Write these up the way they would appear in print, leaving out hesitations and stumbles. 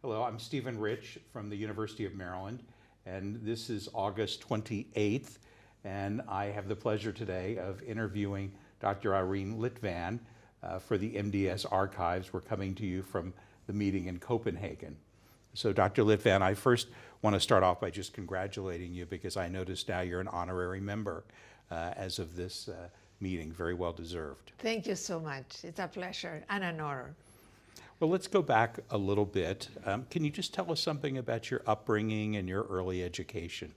Hello, I'm Stephen Rich from the University of Maryland, and this is August 28th, and I have the pleasure today of interviewing Dr. Irene Litvan for the MDS archives. We're coming to you from the meeting in Copenhagen. So Dr. Litvan, I first want to start off by just congratulating you because I noticed now you're an honorary member as of this meeting. Very well deserved. Thank you so much. It's a pleasure and an honor. Well, let's go back a little bit. Can you just tell us something about your upbringing and your early education?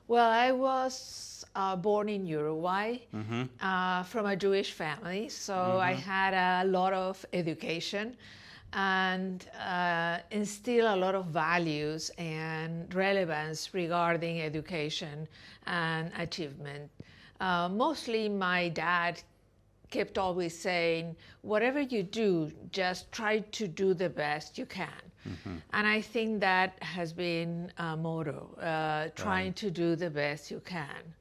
Well, I was born in Uruguay from a Jewish family, so I had a lot of education and instill a lot of values and relevance regarding education and achievement. Mostly my dad kept always saying, whatever you do, just try to do the best you can. And I think that has been a motto, trying to do the best you can.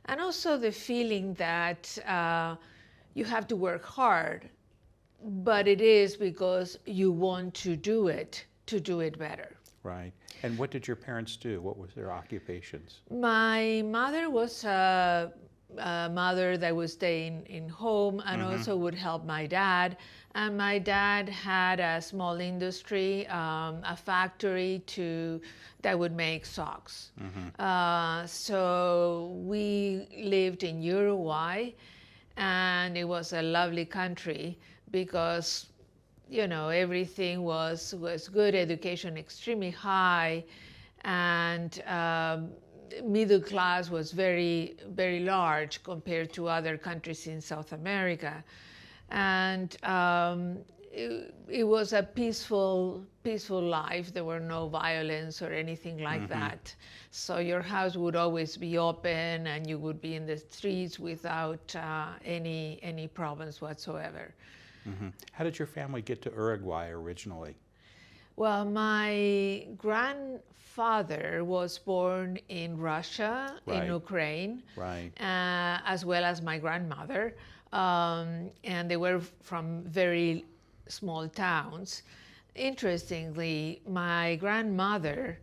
And also the feeling that you have to work hard, but it is because you want to do it better. Right. And what did your parents do? What was their occupations? My mother was a mother that would stay in home and also would help my dad. And my dad had a small industry, a factory that would make socks. So we lived in Uruguay, and it was a lovely country because, you know, everything was good, education extremely high, and middle class was very, very large compared to other countries in South America. And it was a peaceful life. There were no violence or anything like that. So your house would always be open and you would be in the streets without any problems whatsoever. How did your family get to Uruguay originally? Well, my grandfather was born in Russia, in Ukraine, as well as my grandmother. And they were from very small towns. Interestingly, my grandmother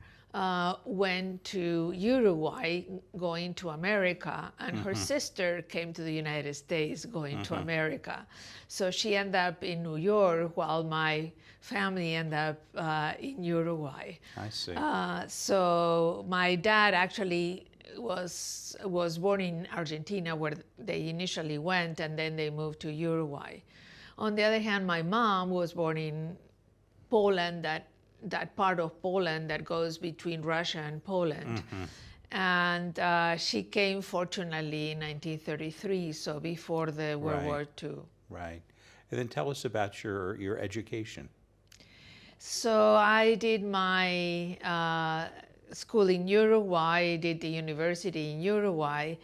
went to Uruguay going to America, and her sister came to the United States going to America. So she ended up in New York while my family ended up in Uruguay. I see. So my dad actually was born in Argentina, where they initially went, and then they moved to Uruguay. On the other hand, my mom was born in Poland, that part of Poland that goes between Russia and Poland. And she came, fortunately, in 1933, so before the World War II. Right. And then tell us about your education. So I did my school in Uruguay, did the university in Uruguay.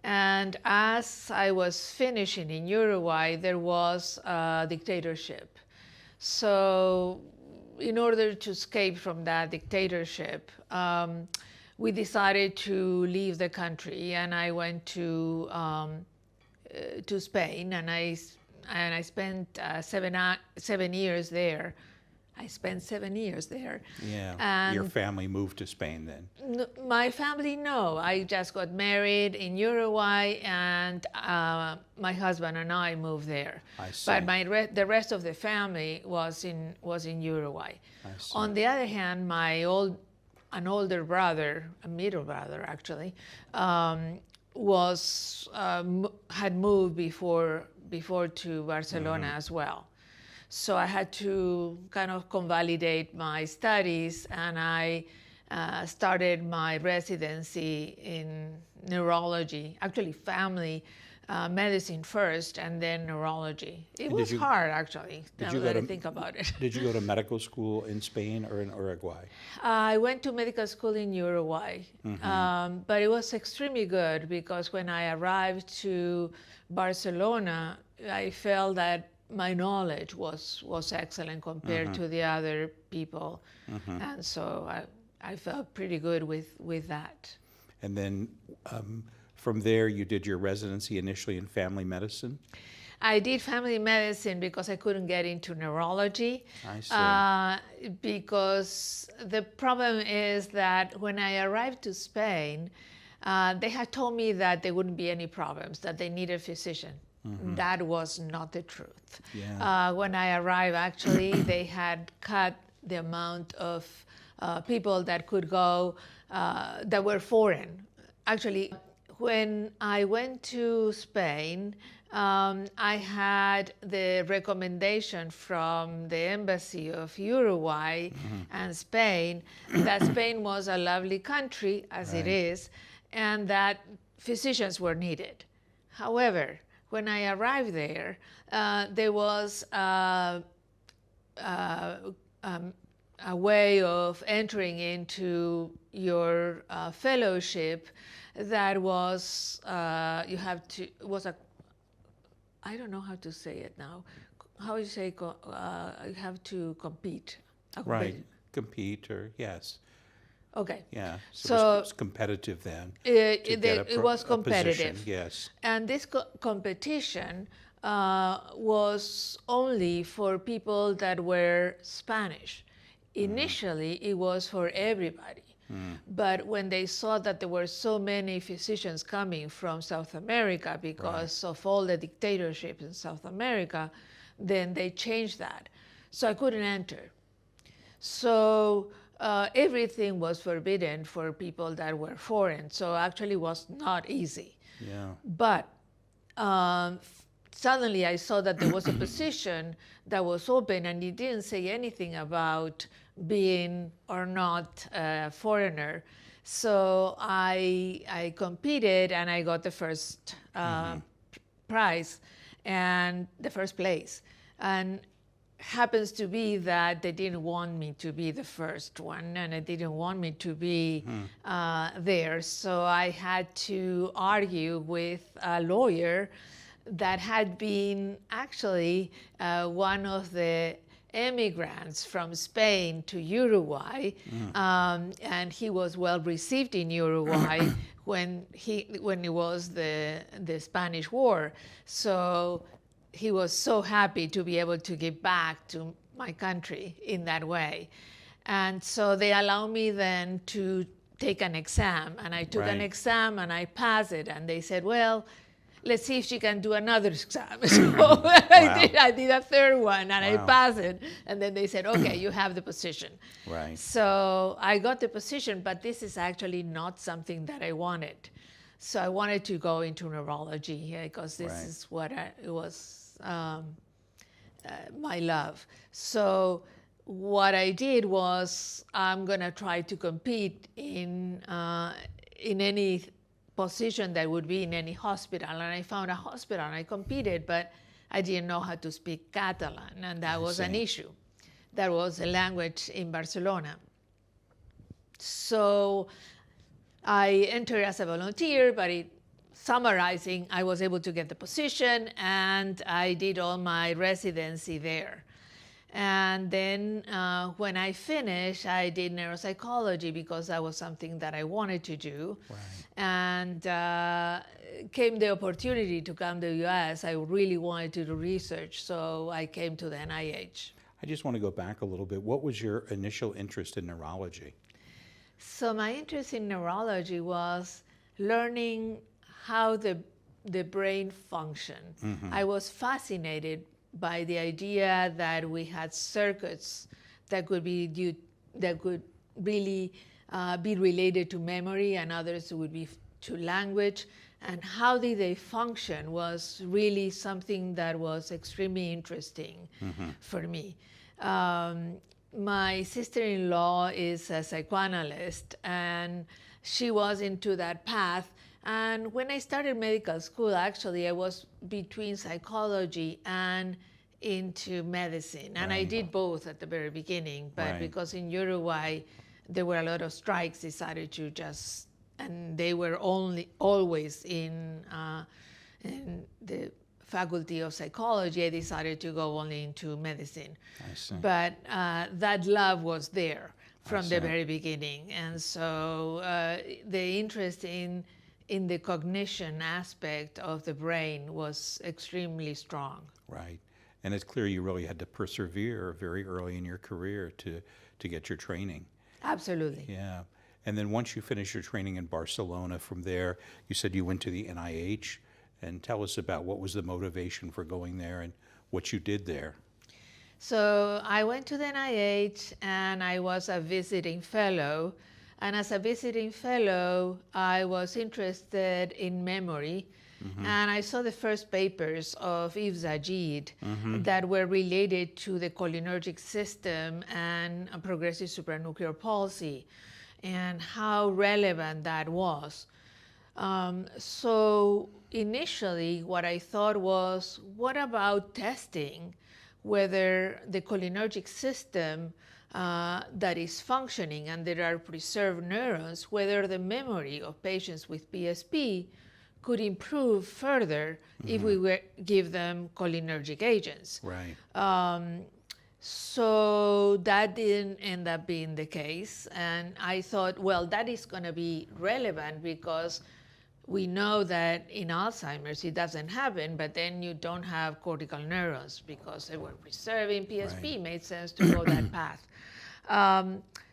And as I was finishing in Uruguay, there was a dictatorship. So in order to escape from that dictatorship, we decided to leave the country, and I went to Spain, and I spent 7 years there. I spent 7 years there. Yeah. And your family moved to Spain then? My family, no. I just got married in Uruguay, and my husband and I moved there. I see. But the rest of the family was in Uruguay. I see. On the other hand, an older brother, a middle brother actually, had moved before to Barcelona as well. So I had to kind of convalidate my studies, and I started my residency in neurology, actually family medicine first, and then neurology. It was hard, actually, now that I think about it. Did you go to medical school in Spain or in Uruguay? I went to medical school in Uruguay, but it was extremely good because when I arrived to Barcelona, I felt that my knowledge was excellent compared to the other people. And so I felt pretty good with that. And then from there, you did your residency initially in family medicine? I did family medicine because I couldn't get into neurology. I see. Because the problem is that when I arrived to Spain, they had told me that there wouldn't be any problems, that they needed a physician. That was not the truth. Yeah. When I arrived, actually, they had cut the amount of people that could go that were foreign. Actually, when I went to Spain, I had the recommendation from the embassy of Uruguay and Spain that Spain was a lovely country, as it is, and that physicians were needed. However, when I arrived there, there was a way of entering into your fellowship that was I don't know how to say it now. How do you say you have to compete? Right. Compete or yes. Okay. Yeah. So it was competitive then. It was a competitive. position, yes. And this competition was only for people that were Spanish. Initially, it was for everybody. But when they saw that there were so many physicians coming from South America because of all the dictatorship in South America, then they changed that. So I couldn't enter. So everything was forbidden for people that were foreign. So actually it was not easy. Yeah. But suddenly I saw that there was a position that was open, and it didn't say anything about being or not a foreigner. So I competed, and I got the first prize and the first place. And happens to be that they didn't want me to be the first one, and they didn't want me to be there. So I had to argue with a lawyer that had been actually one of the immigrants from Spain to Uruguay, and he was well received in Uruguay when it was the Spanish War. So he was so happy to be able to give back to my country in that way. And so they allowed me then to take an exam, and I took an exam and I passed it, and they said, well, let's see if she can do another exam. So I did a third one, and I passed it. And then they said, okay, you have the position. Right. So I got the position, but this is actually not something that I wanted. So I wanted to go into neurology because this is what it was my love. So what I did was I'm going to try to compete in any position that would be in any hospital. And I found a hospital and I competed, but I didn't know how to speak Catalan, and that was an issue. That was a language in Barcelona. So I entered as a volunteer, but summarizing, I was able to get the position, and I did all my residency there. And then when I finished, I did neuropsychology because that was something that I wanted to do. Right. And came the opportunity to come to the US. I really wanted to do research, so I came to the NIH. I just want to go back a little bit. What was your initial interest in neurology? So my interest in neurology was learning how the brain functioned. I was fascinated by the idea that we had circuits that could be really be related to memory, and others would be to language, and how did they function was really something that was extremely interesting for me. My sister-in-law is a psychoanalyst, and she was into that path. And when I started medical school, actually, I was between psychology and into medicine. And I did both at the very beginning, but because in Uruguay, there were a lot of strikes, decided to just, and they were always in the faculty of psychology, I decided to go only into medicine. I see. But that love was there from the very beginning. And so the interest in in the cognition aspect of the brain was extremely strong. Right. And it's clear you really had to persevere very early in your career to get your training. Absolutely. Yeah. And then once you finished your training in Barcelona, from there, you said you went to the NIH. And tell us about what was the motivation for going there and what you did there. So I went to the NIH and I was a visiting fellow. And as a visiting fellow, I was interested in memory. And I saw the first papers of Yves Zajid that were related to the cholinergic system and progressive supranuclear palsy and how relevant that was. So initially what I thought was, what about testing whether the cholinergic system that is functioning and there are preserved neurons, whether the memory of patients with PSP could improve further if we give them cholinergic agents. Right. So that didn't end up being the case. And I thought, well, that is going to be relevant because we know that in Alzheimer's it doesn't happen, but then you don't have cortical neurons because they were preserving PSP. Right. Made sense to go that path.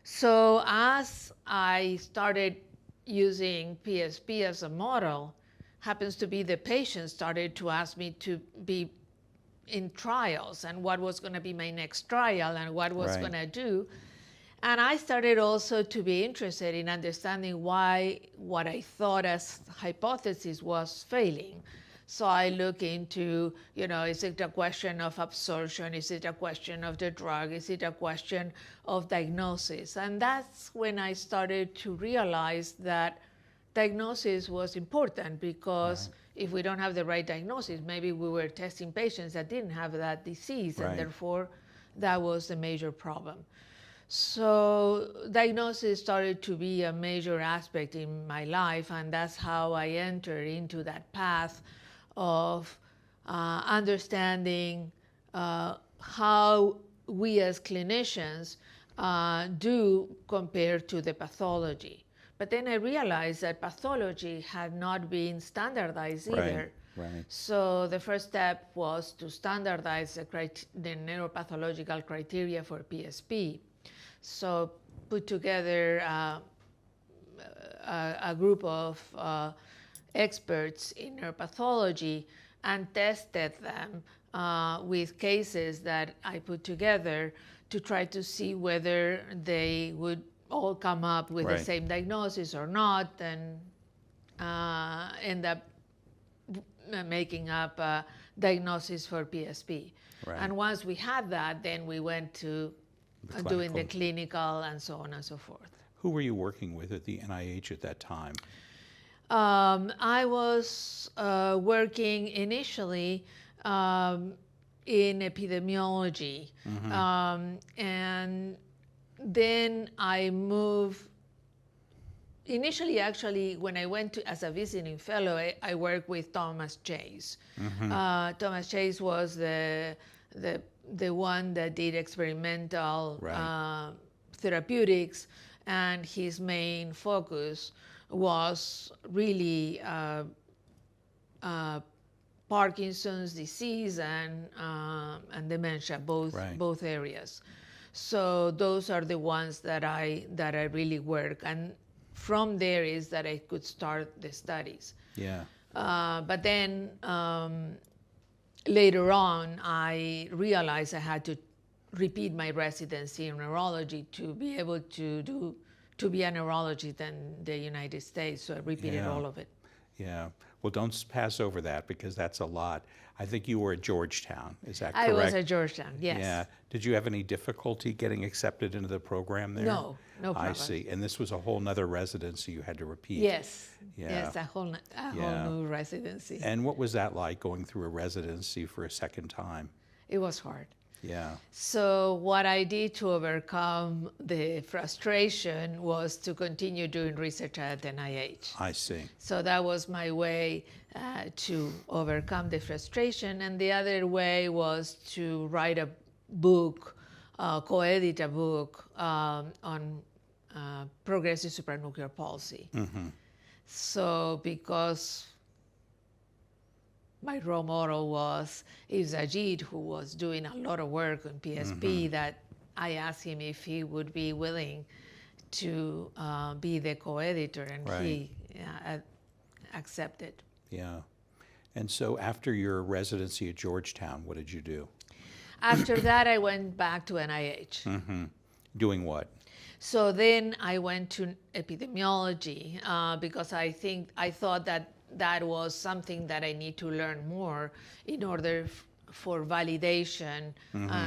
So as I started using PSP as a model, happens to be the patients started to ask me to be in trials and what was going to be my next trial and what was going to do. And I started also to be interested in understanding why what I thought as hypothesis was failing. So I look into, is it a question of absorption? Is it a question of the drug? Is it a question of diagnosis? And that's when I started to realize that diagnosis was important because if we don't have the right diagnosis, maybe we were testing patients that didn't have that disease, and therefore that was the major problem. So diagnosis started to be a major aspect in my life, and that's how I entered into that path of understanding how we as clinicians do compared to the pathology. But then I realized that pathology had not been standardized either. Right. So the first step was to standardize the neuropathological criteria for PSP. So put together a group of experts in neuropathology and tested them with cases that I put together to try to see whether they would all come up with the same diagnosis or not, and end up making up a diagnosis for PSP. And once we had that, then we went to doing the clinical and so on and so forth. Who were you working with at the NIH at that time? I was working initially in epidemiology, and then I moved. Initially, actually, when I went to as a visiting fellow, I worked with Thomas Chase. Thomas Chase was the one that did experimental therapeutics, and his main focus was really Parkinson's disease and dementia, both areas. So those are the ones that I really work, and from there is that I could start the studies. But then later on, I realized I had to repeat my residency in neurology to be able to be a neurologist in the United States. So I repeated all of it. Well, don't pass over that because that's a lot. I think you were at Georgetown. Is that correct? I was at Georgetown, yes. Yeah. Did you have any difficulty getting accepted into the program there? No problem. I see. And this was a whole nother residency you had to repeat. Yes. Yes, a whole new residency. And what was that like, going through a residency for a second time? It was hard. Yeah. So what I did to overcome the frustration was to continue doing research at NIH. I see. So that was my way to overcome the frustration. And the other way was to write a book, co-edit a book on progressive supranuclear palsy. So because my role model was Ajit, who was doing a lot of work on PSP, that I asked him if he would be willing to be the co-editor, and he accepted. Yeah. And so after your residency at Georgetown, what did you do? After that, I went back to NIH. Doing what? So then I went to epidemiology because I thought that was something that I need to learn more in order for validation.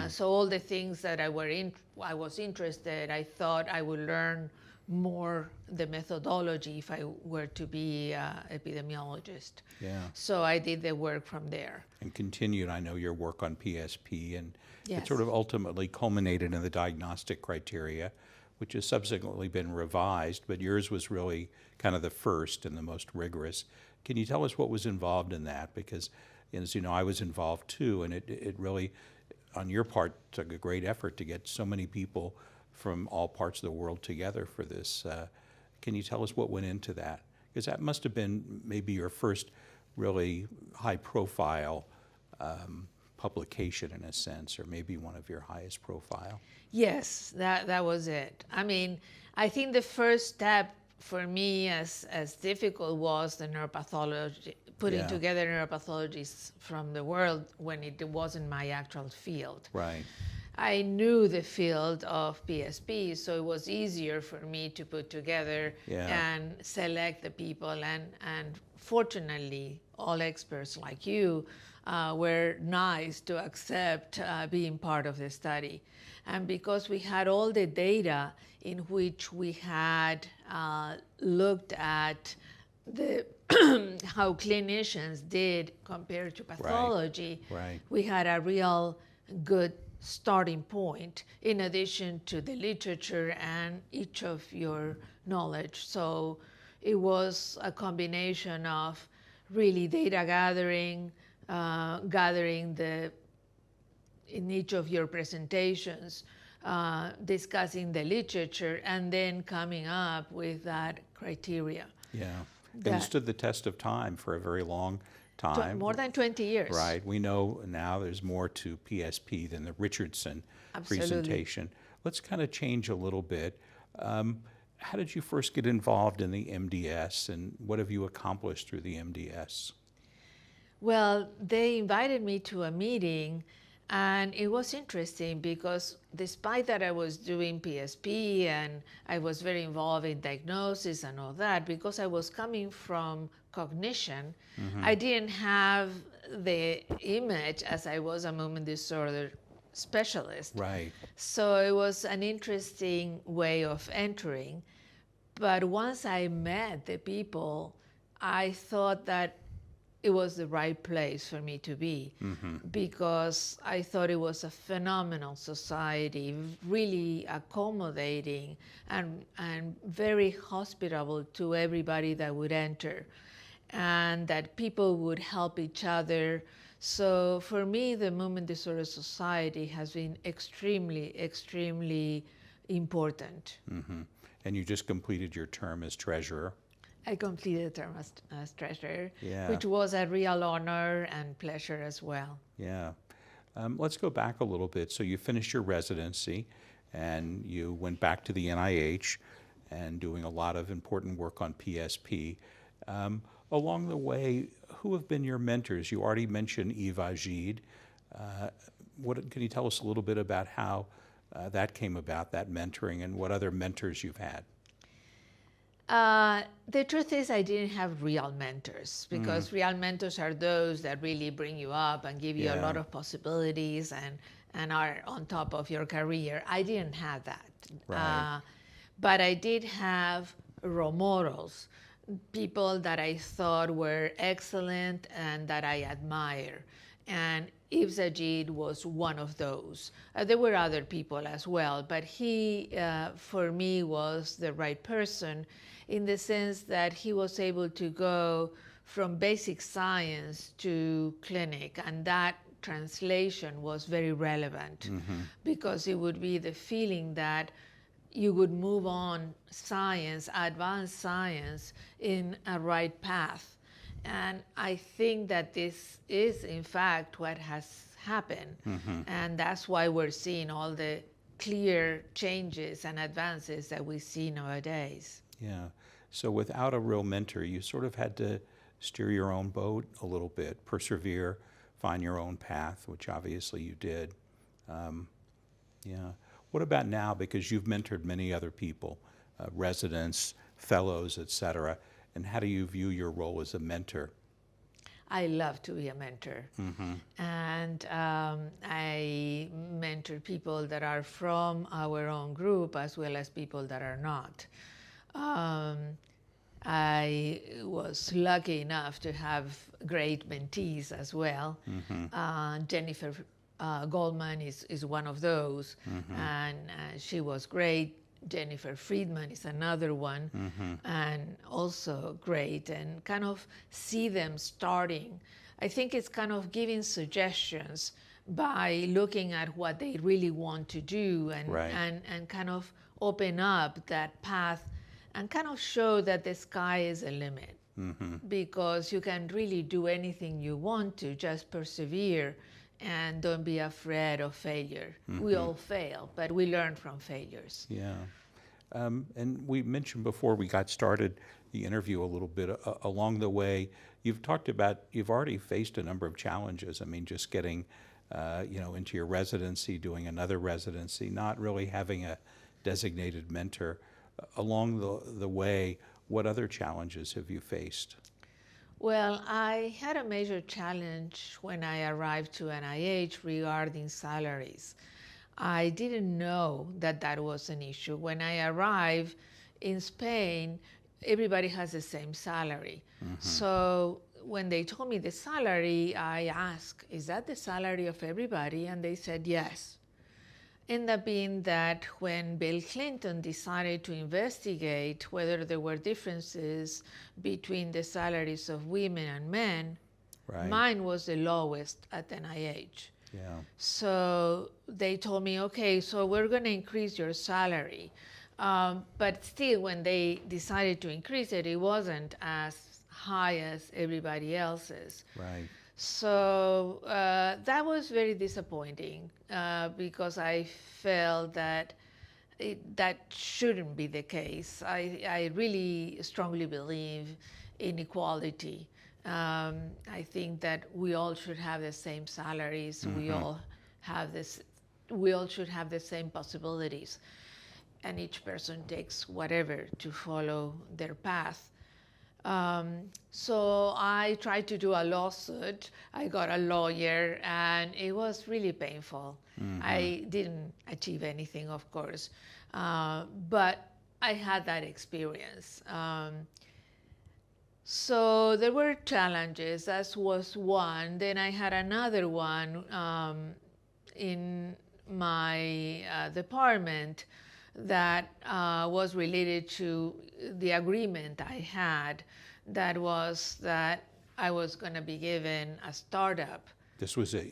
So all the things that I was interested, I thought I would learn more the methodology if I were to be an epidemiologist. Yeah. So I did the work from there. And continued, I know, your work on PSP, and Yes. it sort of ultimately culminated in the diagnostic criteria, which has subsequently been revised, but yours was really kind of the first and the most rigorous. Can you tell us what was involved in that? Because, as you know, I was involved too, and it really, on your part, took a great effort to get so many people from all parts of the world together for this. Can you tell us what went into that? Because that must have been maybe your first really high-profile publication in a sense, or maybe one of your highest profile. Yes, that was it. I mean, I think the first step for me as difficult was the neuropathology, putting together neuropathologists from the world when it wasn't my actual field. Right. I knew the field of PSP, so it was easier for me to put together and select the people. And fortunately, all experts like you were nice to accept being part of the study. And because we had all the data in which we had looked at the how clinicians did compared to pathology, we had a real good starting point in addition to the literature and each of your knowledge. So it was a combination of really data gathering, gathering in each of your presentations, discussing the literature, and then coming up with that criteria. Yeah, it stood the test of time for a very long time. More than 20 years. Right. We know now there's more to PSP than the Richardson presentation. Let's kind of change a little bit. How did you first get involved in the MDS, and what have you accomplished through the MDS? Well, they invited me to a meeting, and it was interesting because despite that I was doing PSP and I was very involved in diagnosis and all that, because I was coming from cognition, I didn't have the image as I was a movement disorder specialist. Right. So it was an interesting way of entering. But once I met the people, I thought that it was the right place for me to be because I thought it was a phenomenal society, really accommodating and very hospitable to everybody that would enter, and that people would help each other. So for me, the Movement Disorder Society has been extremely, extremely important. And you just completed your term as treasurer. I completed the term as treasurer, which was a real honor and pleasure as well. Yeah. Let's go back a little bit. So you finished your residency and you went back to the NIH and doing a lot of important work on PSP. Along the way, who have been your mentors? You already mentioned Ajit. Can you tell us a little bit about how that came about, that mentoring, and what other mentors you've had? The truth is I didn't have real mentors because real mentors are those that really bring you up and give you a lot of possibilities and are on top of your career. I didn't have that. Right. But I did have role models, people that I thought were excellent and that I admire. And Ajit was one of those. There were other people as well, but he, for me, was the right person in the sense that he was able to go from basic science to clinic, and that translation was very relevant because it would be the feeling that you would move on science, advanced science, in a right path. And I think that this is, in fact, what has happened. And that's why we're seeing all the clear changes and advances that we see nowadays. Yeah. So without a real mentor, you sort of had to steer your own boat a little bit, persevere, find your own path, which obviously you did. Yeah. What about now? Because you've mentored many other people, residents, fellows, et cetera. And how do you view your role as a mentor? I love to be a mentor. And I mentor people that are from our own group as well as people that are not. I was lucky enough to have great mentees as well. Jennifer Goldman is one of those, and she was great. Jennifer Friedman is another one, and also great, and kind of see them starting. I think it's kind of giving suggestions by looking at what they really want to do, and kind of open up that path and kind of show that the sky is a limit, because you can really do anything you want to, just persevere and don't be afraid of failure. We all fail, but we learn from failures. Yeah. And we mentioned before we got started the interview a little bit, along the way, you've talked about, you've already faced a number of challenges. I mean, just getting, into your residency, doing another residency, not really having a designated mentor. Along the way, what other challenges have you faced? Well, I had a major challenge when I arrived to NIH regarding salaries. I didn't know that that was an issue. When I arrived in Spain, everybody has the same salary. So when they told me the salary, I asked, is that the salary of everybody? And they said yes. Ended up being that when Bill Clinton decided to investigate whether there were differences between the salaries of women and men, mine was the lowest at NIH. Yeah. So they told me, okay, so we're going to increase your salary. But still, when they decided to increase it, it wasn't as high as everybody else's. Right. So that was very disappointing because I felt that that shouldn't be the case. I really strongly believe in equality. I think that we all should have the same salaries. We all should have the same possibilities, and each person takes whatever to follow their path. So I tried to do a lawsuit. I got a lawyer, and it was really painful. I didn't achieve anything, of course, but I had that experience. So there were challenges. That was one. Then I had another one in my department that was related to the agreement I had. That was that I was going to be given a startup. This was at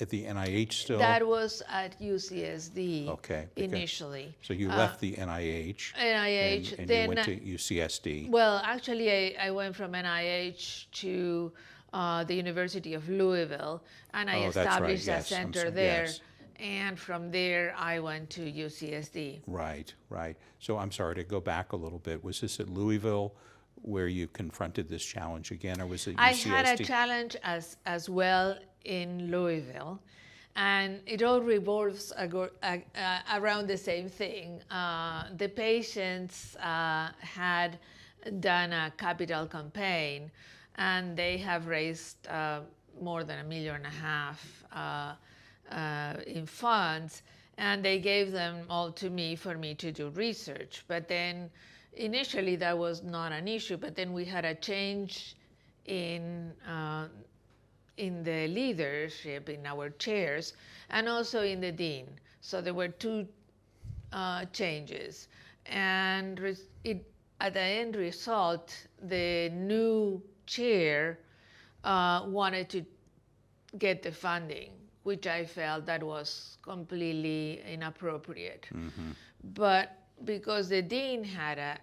the NIH still? That was at UCSD okay, initially. So you left the NIH. NIH. And then you went to UCSD. Well, actually, I went from NIH to the University of Louisville, and I established a center there. Yes. And from there, I went to UCSD. Right, right. So I'm sorry to go back a little bit. Was this at Louisville where you confronted this challenge again, or was it UCSD? I had a challenge as well in Louisville, and it all revolves around the same thing. The patients had done a capital campaign, and they have raised more than $1.5 million in funds, and they gave them all to me for me to do research. But then initially that was not an issue, but then we had a change in the leadership, in our chairs, and also in the dean. So there were two changes. And at the end result, the new chair wanted to get the funding, which I felt that was completely inappropriate. But because the dean had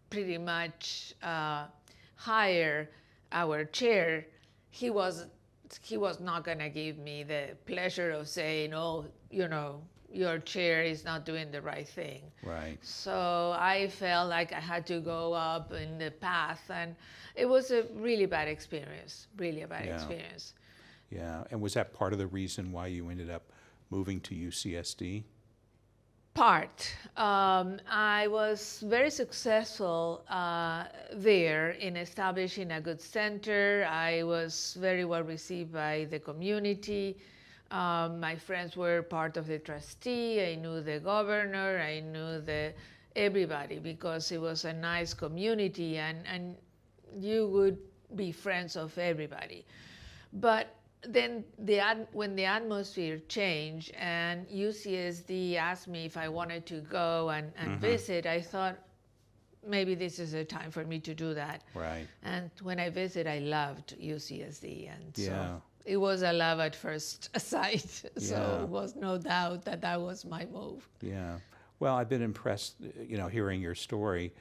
pretty much hire our chair, he was not going to give me the pleasure of saying, oh, you know, your chair is not doing the right thing. Right. So I felt like I had to go up in the path, and it was a really bad experience, really a bad experience. Yeah, and was that part of the reason why you ended up moving to UCSD? Part. I was very successful there in establishing a good center. I was very well received by the community. My friends were part of the trustee. I knew the governor. I knew everybody, because it was a nice community, and you would be friends of everybody. But then when the atmosphere changed and UCSD asked me if I wanted to go and visit, I thought maybe this is a time for me to do that. Right. And when I visited, I loved UCSD, and Yeah. so it was a love at first sight. So it was no doubt that was my move. Yeah. Well, I've been impressed, you know, hearing your story,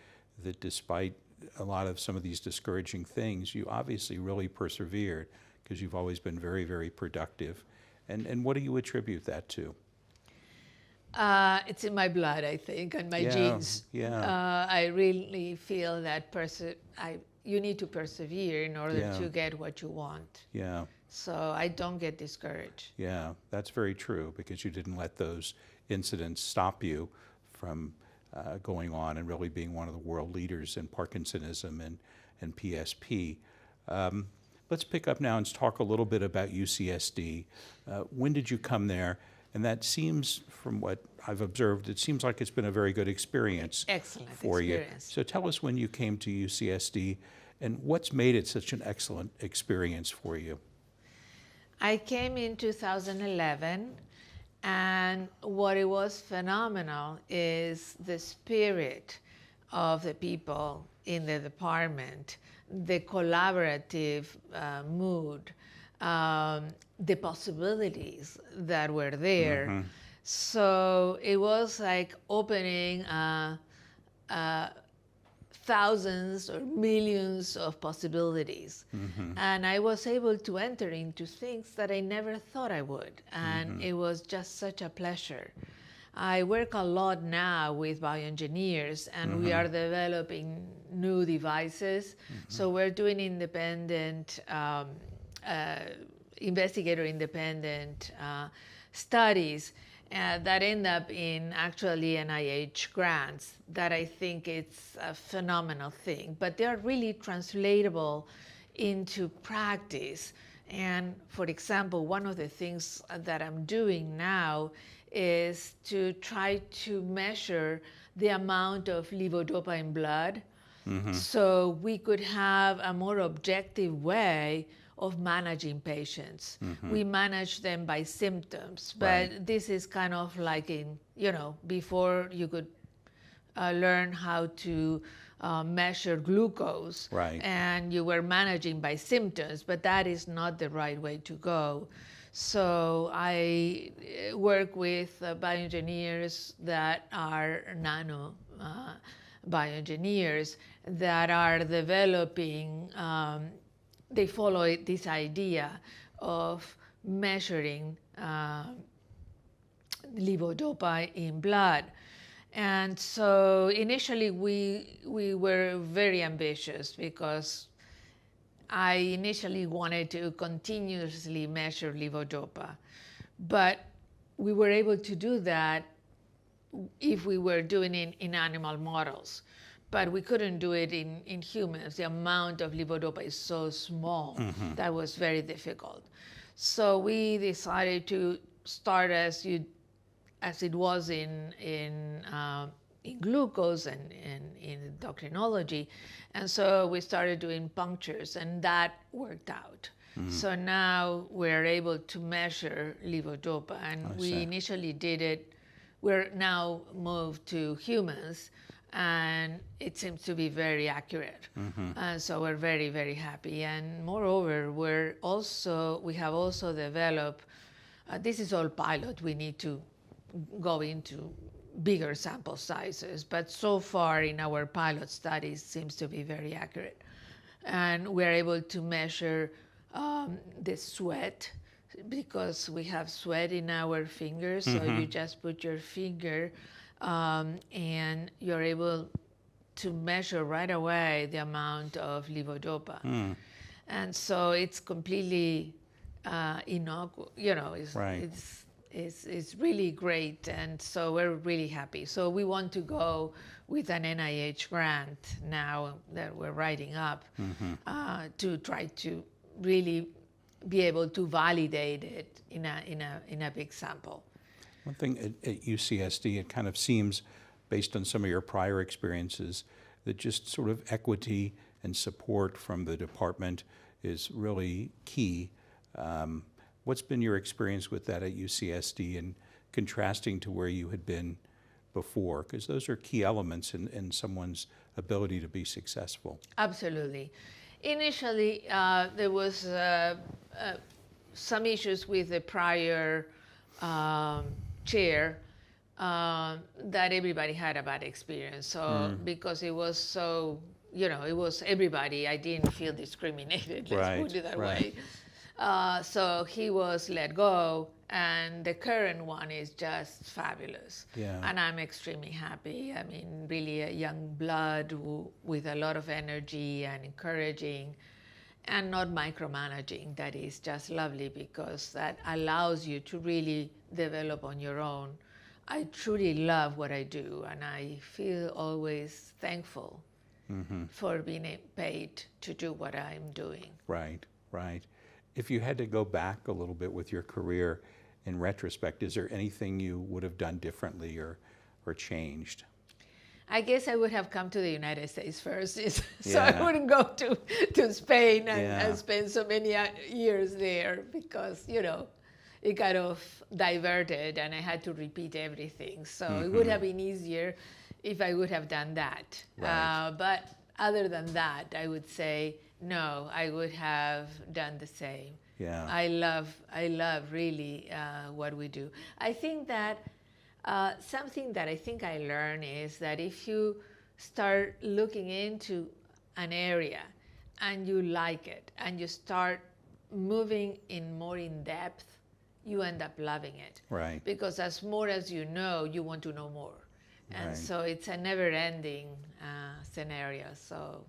that despite a lot of some of these discouraging things, you obviously really persevered, because you've always been very, very productive. And what do you attribute that to? It's in my blood, I think, and my genes. Yeah. I really feel that you need to persevere in order to get what you want. Yeah. So I don't get discouraged. Yeah, that's very true, because you didn't let those incidents stop you from going on and really being one of the world leaders in Parkinsonism and PSP. Let's pick up now and talk a little bit about UCSD. When did you come there? And that seems, from what I've observed, it seems like it's been a very good experience for you. So tell us when you came to UCSD and what's made it such an excellent experience for you. I came in 2011, and what it was phenomenal is the spirit of the people in the department, the collaborative mood, the possibilities that were there. So it was like opening thousands or millions of possibilities. And I was able to enter into things that I never thought I would. And it was just such a pleasure. I work a lot now with bioengineers, and we are developing new devices. So we're doing independent, investigator-independent studies that end up in actually NIH grants, that I think it's a phenomenal thing. But they are really translatable into practice. And for example, one of the things that I'm doing now is to try to measure the amount of levodopa in blood, so we could have a more objective way of managing patients. We manage them by symptoms, but this is kind of like before you could learn how to measure glucose, and you were managing by symptoms, but that is not the right way to go. So I work with bioengineers that are nano bioengineers that are developing, they follow this idea of measuring levodopa in blood. And so initially we were very ambitious, because I initially wanted to continuously measure levodopa, but we were able to do that if we were doing it in animal models, but we couldn't do it in humans. The amount of levodopa is so small that was very difficult. So we decided to start as it was in glucose and in endocrinology. And so we started doing punctures, and that worked out. So now we're able to measure levodopa, and we initially did it. We're now moved to humans, and it seems to be very accurate. And so we're very, very happy. And moreover, we have also developed, this is all pilot. We need to go into bigger sample sizes, but so far in our pilot studies seems to be very accurate. And we're able to measure the sweat, because we have sweat in our fingers. So you just put your finger and you're able to measure right away the amount of levodopa. And so it's completely innocuous, it's really great. And so we're really happy. So we want to go with an NIH grant now that we're writing up to try to really be able to validate it in a big sample. One thing at UCSD, it kind of seems, based on some of your prior experiences, that just sort of equity and support from the department is really key. What's been your experience with that at UCSD, and contrasting to where you had been before? Because those are key elements in someone's ability to be successful. Absolutely. Initially, there was some issues with the prior chair that everybody had a bad experience. So because it was so, it was everybody, I didn't feel discriminated, let's put it that way. So he was let go, and the current one is just fabulous. And I'm extremely happy. I mean, really a young blood with a lot of energy and encouraging and not micromanaging. That is just lovely, because that allows you to really develop on your own. I truly love what I do, and I feel always thankful for being paid to do what I'm doing. Right. If you had to go back a little bit with your career in retrospect, is there anything you would have done differently or changed? I guess I would have come to the United States first, so I wouldn't go to Spain and spend so many years there, because, it kind of diverted and I had to repeat everything. So it would have been easier if I would have done that. But other than that, I would say, no, I would have done the same. I love really what we do. I think that something that I think I learned is that if you start looking into an area and you like it and you start moving more in depth, you end up loving it. Because as more as you know, you want to know more. And so it's a never-ending scenario. So.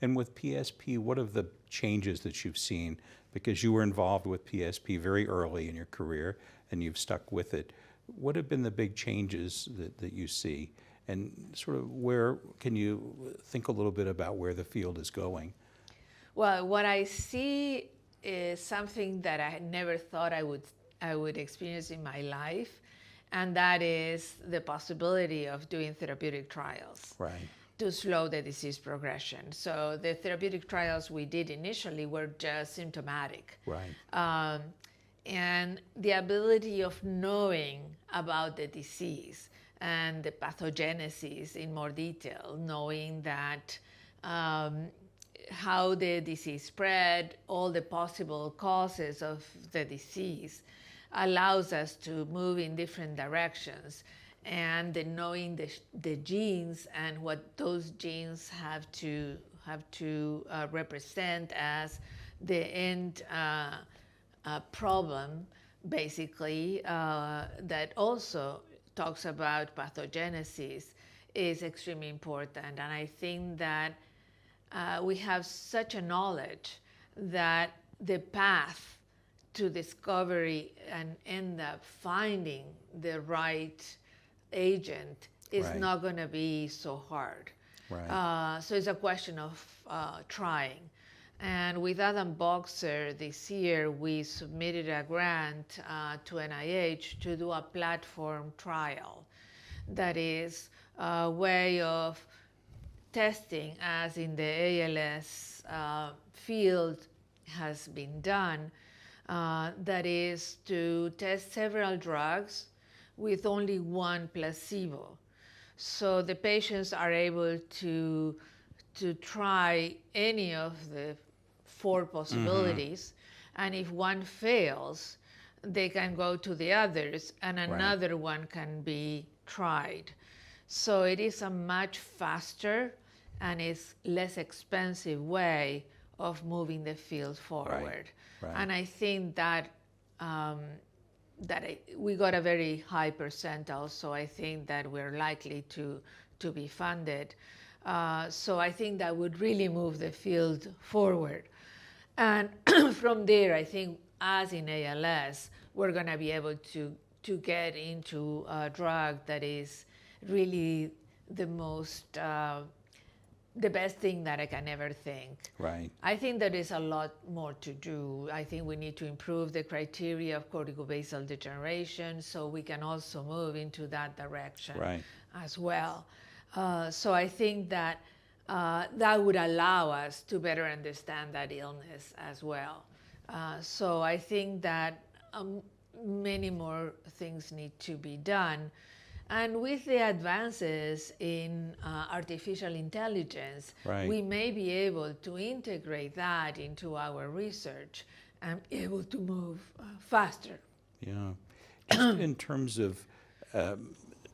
And with PSP, what are the changes that you've seen? Because you were involved with PSP very early in your career, and you've stuck with it. What have been the big changes that you see? And sort of where can you think a little bit about where the field is going? Well, what I see is something that I had never thought I would experience in my life, and that is the possibility of doing therapeutic trials. To slow the disease progression. So the therapeutic trials we did initially were just symptomatic. And the ability of knowing about the disease and the pathogenesis in more detail, knowing that how the disease spread, all the possible causes of the disease, allows us to move in different directions. And then knowing the genes and what those genes have to represent as the end problem, basically, that also talks about pathogenesis, is extremely important. And I think that we have such a knowledge that the path to discovery and end up finding the right agent is not going to be so hard. So it's a question of trying. And with Adam Boxer this year, we submitted a grant to NIH to do a platform trial. That is a way of testing, as in the ALS field has been done, that is to test several drugs with only one placebo. So the patients are able to try any of the 4 possibilities, and if one fails, they can go to the others, and another one can be tried. So it is a much faster and it's less expensive way of moving the field forward. Right. And I think that we got a very high percentile, so I think that we're likely to be funded. So I think that would really move the field forward. And from there, I think as in ALS, we're going to be able to get into a drug that is really the most, the best thing that I can ever think. Right. I think there is a lot more to do. I think we need to improve the criteria of corticobasal degeneration so we can also move into that direction as well. So I think that that would allow us to better understand that illness as well. So I think that many more things need to be done. And with the advances in artificial intelligence, we may be able to integrate that into our research and be able to move faster. Yeah. Just in terms of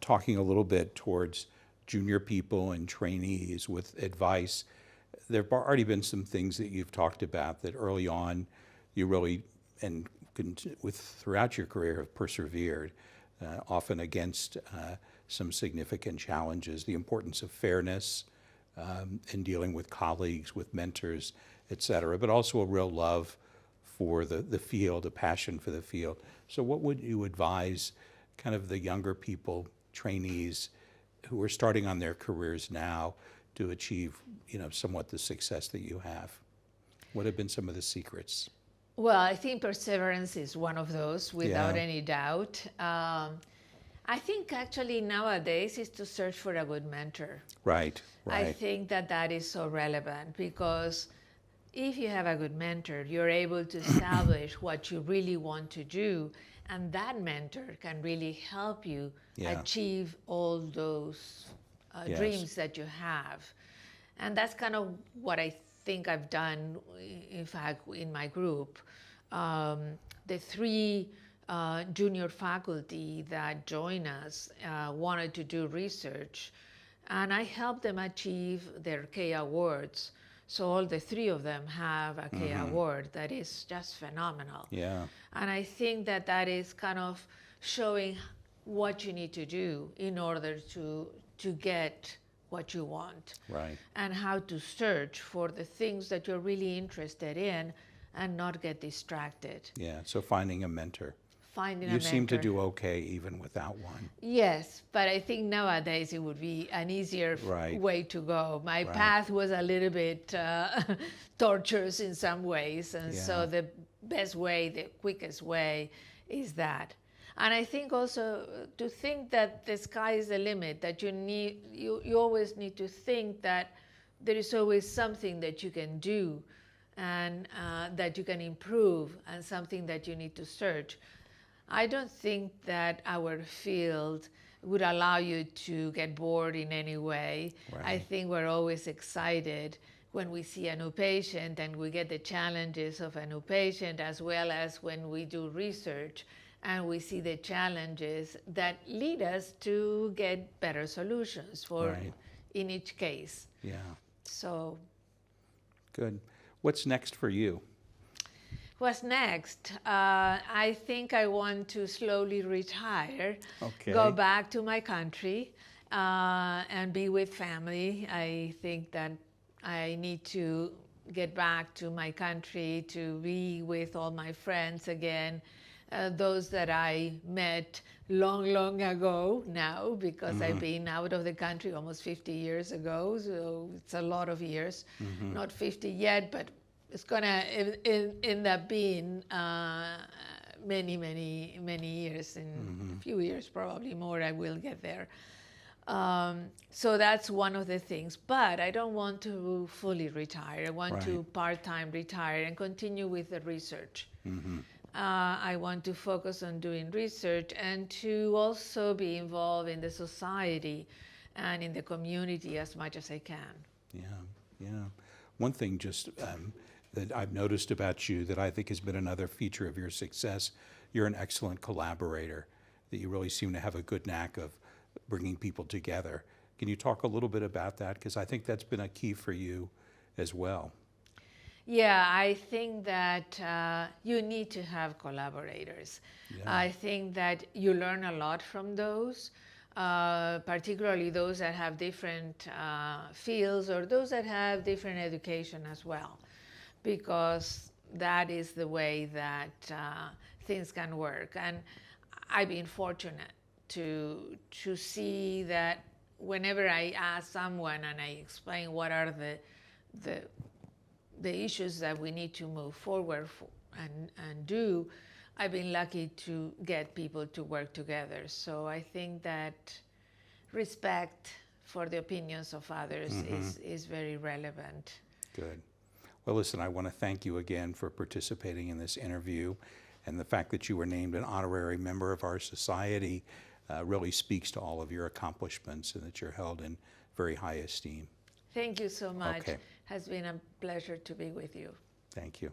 talking a little bit towards junior people and trainees with advice, there have already been some things that you've talked about that early on you really, and throughout your career, have persevered. Often against some significant challenges, the importance of fairness in dealing with colleagues, with mentors, et cetera, but also a real love for the field, a passion for the field. So what would you advise kind of the younger people, trainees, who are starting on their careers now to achieve, somewhat the success that you have? What have been some of the secrets? Well, I think perseverance is one of those, without any doubt. I think actually nowadays is to search for a good mentor. Right. I think that is so relevant, because if you have a good mentor, you're able to establish what you really want to do, and that mentor can really help you achieve all those dreams that you have. And that's kind of what I think I've done, in fact, in my group. The three junior faculty that joined us wanted to do research, and I helped them achieve their K awards. So all the three of them have a K award that is just phenomenal. Yeah. And I think that is kind of showing what you need to do in order to get what you want. Right. And how to search for the things that you're really interested in and not get distracted. Yeah, so finding a mentor. Finding a mentor. You seem to do okay even without one. Yes, but I think nowadays it would be an easier way to go. My path was a little bit torturous in some ways, and so the best way, the quickest way is that. And I think also to think that the sky is the limit, that you always need to think that there is always something that you can do and that you can improve, and something that you need to search. I don't think that our field would allow you to get bored in any way. I think we're always excited when we see a new patient and we get the challenges of a new patient, as well as when we do research and we see the challenges that lead us to get better solutions for in each case. Yeah. So. Good. What's next for you? What's next? I think I want to slowly retire, go back to my country, and be with family. I think that I need to get back to my country to be with all my friends again, those that I met long ago now, because I've been out of the country almost 50 years ago, so it's a lot of years. Not 50 yet, but it's going to end up being many years. In a few years, probably more, I will get there. So that's one of the things. But I don't want to fully retire. I want to part-time retire and continue with the research. I want to focus on doing research and to also be involved in the society and in the community as much as I can. Yeah. One thing just that I've noticed about you that I think has been another feature of your success. You're an excellent collaborator, that you really seem to have a good knack of bringing people together. Can you talk a little bit about that? Because I think that's been a key for you as well. Yeah, I think that you need to have collaborators. Yeah. I think that you learn a lot from those, particularly those that have different fields or those that have different education as well, because that is the way that things can work. And I've been fortunate to see that whenever I ask someone and I explain what are the issues that we need to move forward and do, I've been lucky to get people to work together. So I think that respect for the opinions of others is very relevant. Good. Well, listen, I want to thank you again for participating in this interview, and the fact that you were named an honorary member of our society really speaks to all of your accomplishments and that you're held in very high esteem. Thank you so much. Okay. It has been a pleasure to be with you. Thank you.